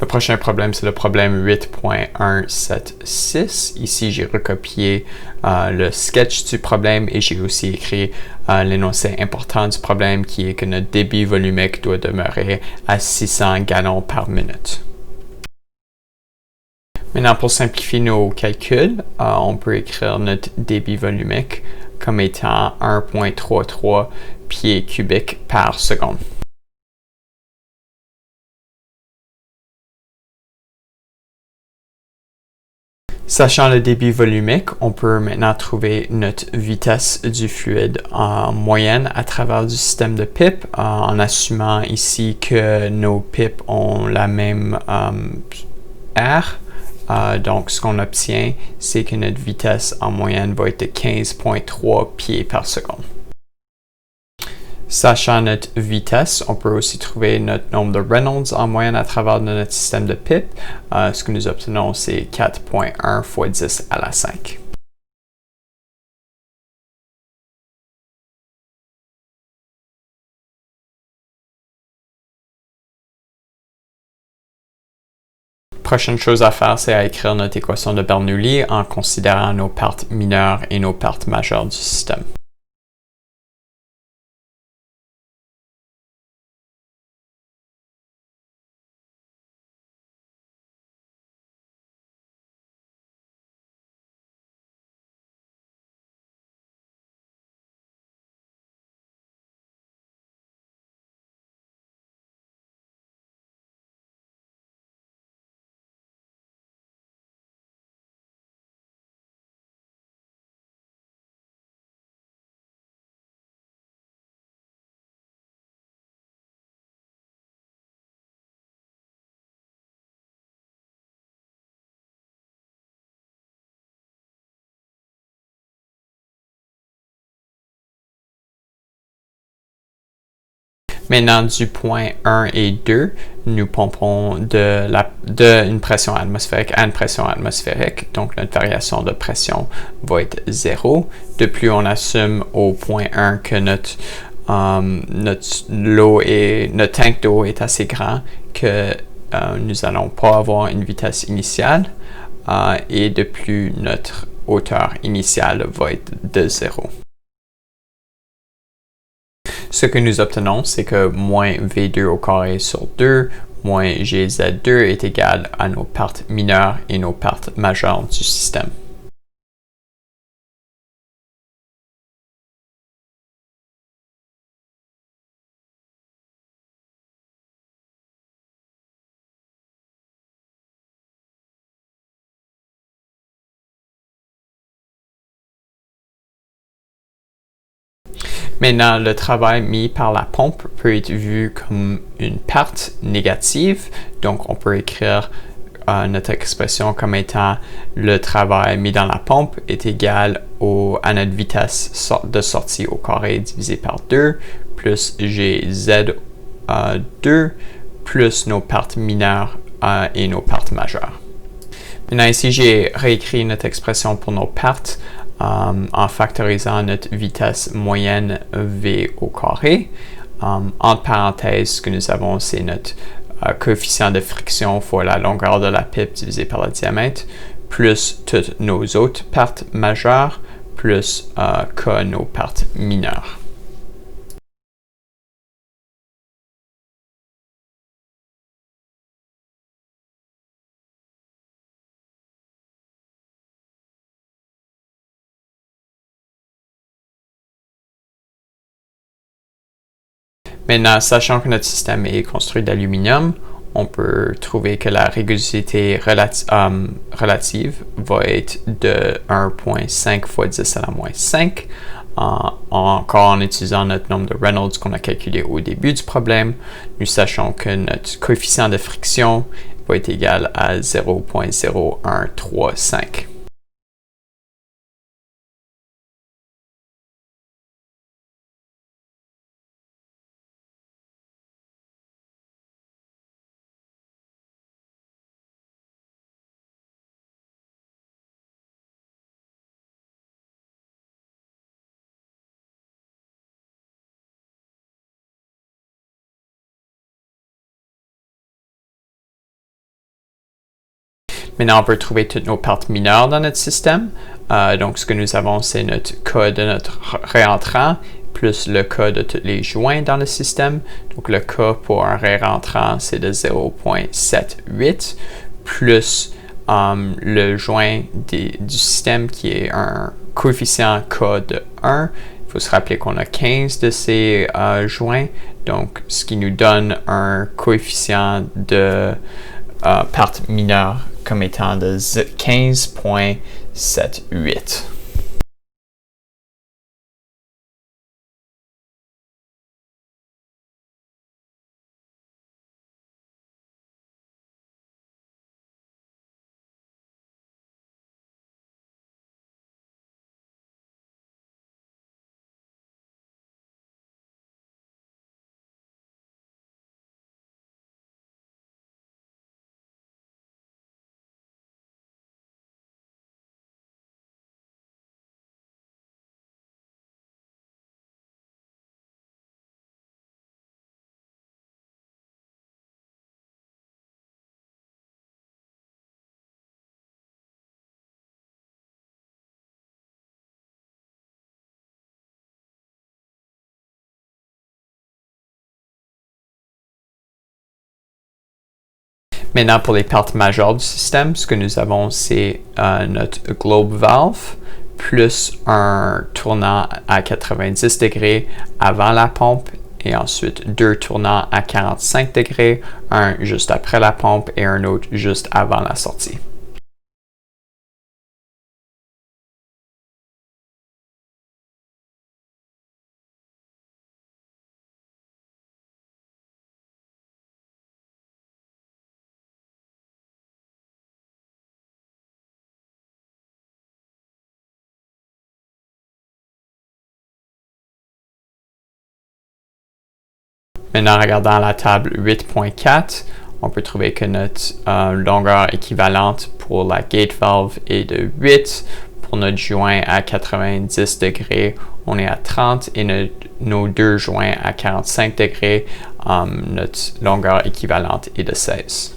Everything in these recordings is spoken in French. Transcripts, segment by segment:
Le prochain problème, c'est le problème 8.176. Ici, j'ai recopié le sketch du problème et j'ai aussi écrit l'énoncé important du problème qui est que notre débit volumique doit demeurer à 600 gallons par minute. Maintenant, pour simplifier nos calculs, on peut écrire notre débit volumique comme étant 1.33 pieds cubiques par seconde. Sachant le débit volumique, on peut maintenant trouver notre vitesse du fluide en moyenne à travers du système de pipe, en assumant ici que nos pipes ont la même aire. Donc, ce qu'on obtient, c'est que notre vitesse en moyenne va être de 15.3 pieds par seconde. Sachant notre vitesse, on peut aussi trouver notre nombre de Reynolds en moyenne à travers notre système de pipe. Ce que nous obtenons, c'est 4.1 fois 10 à la 5. Prochaine chose à faire, c'est à écrire notre équation de Bernoulli en considérant nos pertes mineures et nos pertes majeures du système. Maintenant, du point 1 et 2, nous pompons de une pression atmosphérique à une pression atmosphérique. Donc, notre variation de pression va être 0. De plus, on assume au point 1 que notre tank d'eau est assez grand que nous n'allons pas avoir une vitesse initiale. Et de plus, notre hauteur initiale va être de 0. Ce que nous obtenons, c'est que moins V2 au carré sur 2 moins GZ2 est égal à nos pertes mineures et nos pertes majeures du système. Maintenant, le travail mis par la pompe peut être vu comme une perte négative. Donc, on peut écrire notre expression comme étant le travail mis dans la pompe est égal à notre vitesse de sortie au carré divisé par 2 plus GZ2 plus nos pertes mineures et nos pertes majeures. Maintenant, ici, j'ai réécrit notre expression pour nos pertes en factorisant notre vitesse moyenne V au carré. Entre parenthèses, ce que nous avons, c'est notre coefficient de friction fois la longueur de la pipe divisé par le diamètre, plus toutes nos autres pertes majeures, plus K nos pertes mineures. Maintenant, sachant que notre système est construit d'aluminium, on peut trouver que la rugosité relative va être de 1.5 fois 10 à la moins 5. Encore en utilisant notre nombre de Reynolds qu'on a calculé au début du problème, nous sachons que notre coefficient de friction va être égal à 0.0135. Maintenant, on peut trouver toutes nos pertes mineures dans notre système. Donc, ce que nous avons, c'est notre cas de notre réentrant plus le cas de tous les joints dans le système. Donc, le cas pour un réentrant, c'est de 0,78 plus le joint du système qui est un coefficient K de 1. Il faut se rappeler qu'on a 15 de ces joints, donc ce qui nous donne un coefficient de perte mineure comme étant de 15,78. Maintenant, pour les pertes majeures du système, ce que nous avons, c'est notre globe valve plus un tournant à 90 degrés avant la pompe et ensuite deux tournants à 45 degrés, un juste après la pompe et un autre juste avant la sortie. Maintenant, en regardant la table 8.4, on peut trouver que notre longueur équivalente pour la gate valve est de 8. Pour notre joint à 90 degrés, on est à 30 et nos deux joints à 45 degrés, notre longueur équivalente est de 16.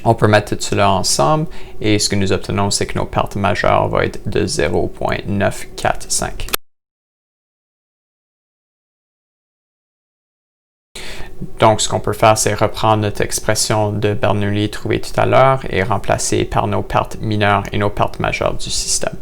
On peut mettre tout cela ensemble et ce que nous obtenons, c'est que nos pertes majeures vont être de 0,945. Donc, ce qu'on peut faire, c'est reprendre notre expression de Bernoulli trouvée tout à l'heure et remplacer par nos pertes mineures et nos pertes majeures du système.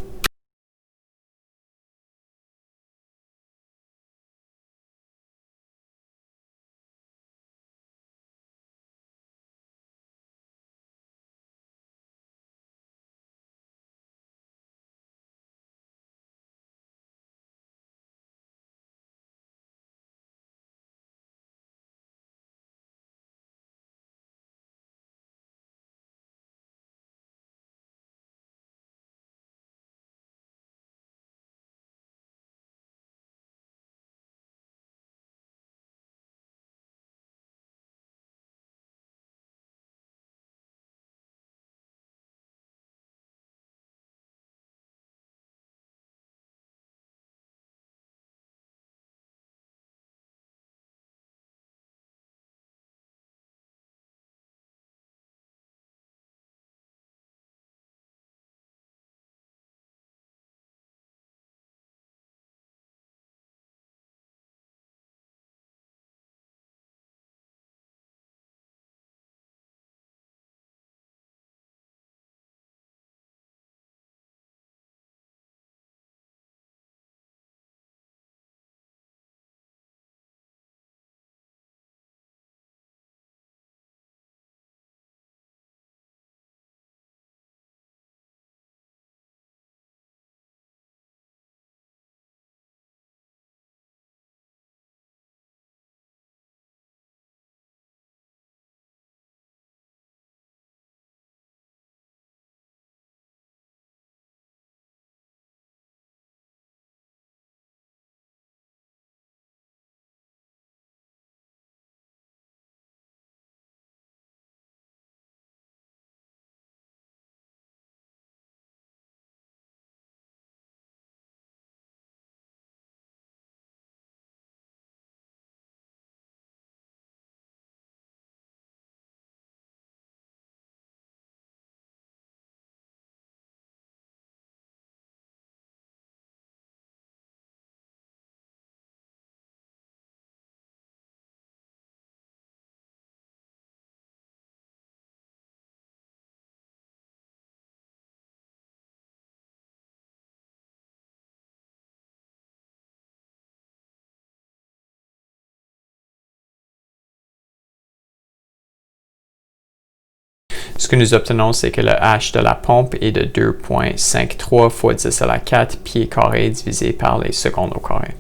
Ce que nous obtenons, c'est que le H de la pompe est de 2,53 fois 10 à la 4 pieds carrés divisé par les secondes au carré.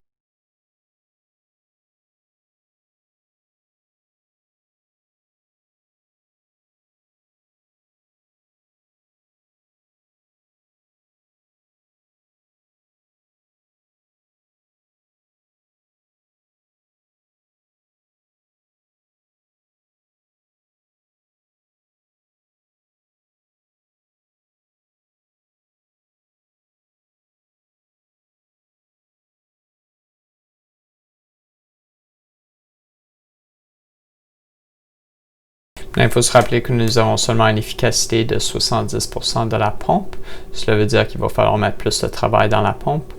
Il faut se rappeler que nous avons seulement une efficacité de 70% de la pompe. Cela veut dire qu'il va falloir mettre plus de travail dans la pompe.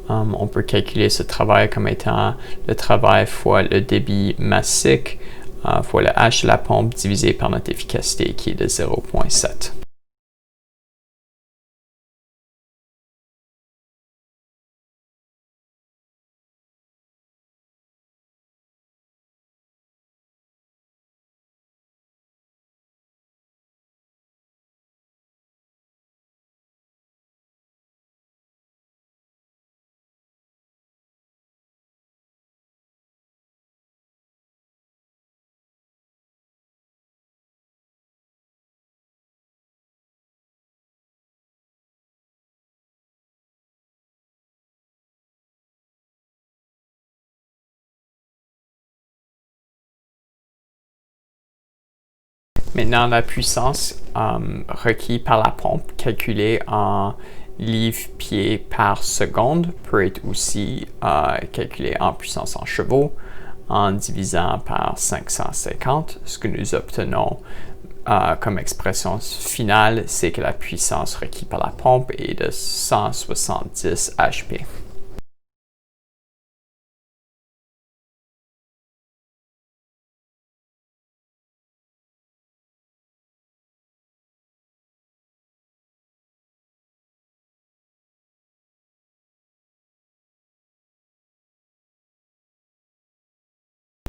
On peut calculer ce travail comme étant le travail fois le débit massique fois le H de la pompe divisé par notre efficacité qui est de 0,7. Maintenant, la puissance requise par la pompe, calculée en livres-pieds par seconde, peut être aussi calculée en puissance en chevaux, en divisant par 550. Ce que nous obtenons comme expression finale, c'est que la puissance requise par la pompe est de 170 HP.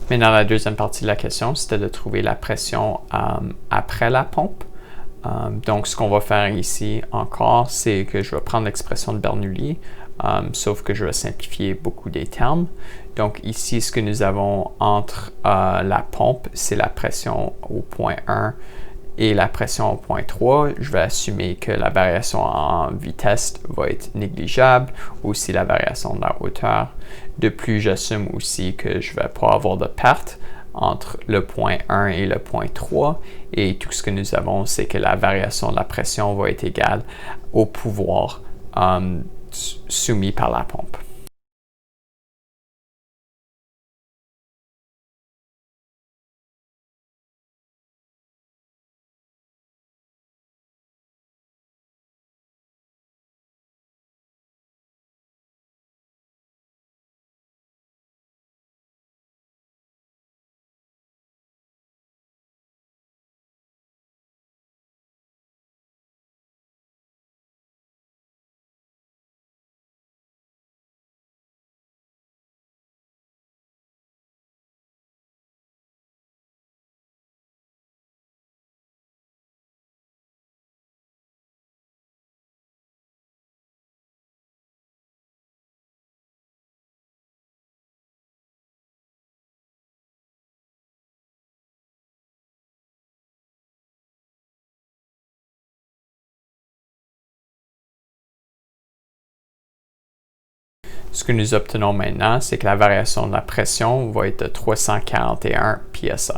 Maintenant, la deuxième partie de la question, c'était de trouver la pression après la pompe. Donc, ce qu'on va faire ici encore, c'est que je vais prendre l'expression de Bernoulli, sauf que je vais simplifier beaucoup des termes. Donc, ici, ce que nous avons entre la pompe, c'est la pression au point 1 et la pression au point 3. Je vais assumer que la variation en vitesse va être négligeable, aussi la variation de la hauteur. De plus, j'assume aussi que je ne vais pas avoir de perte entre le point 1 et le point 3. Et tout ce que nous avons, c'est que la variation de la pression va être égale au pouvoir soumis par la pompe. Ce que nous obtenons maintenant, c'est que la variation de la pression va être de 341 psi.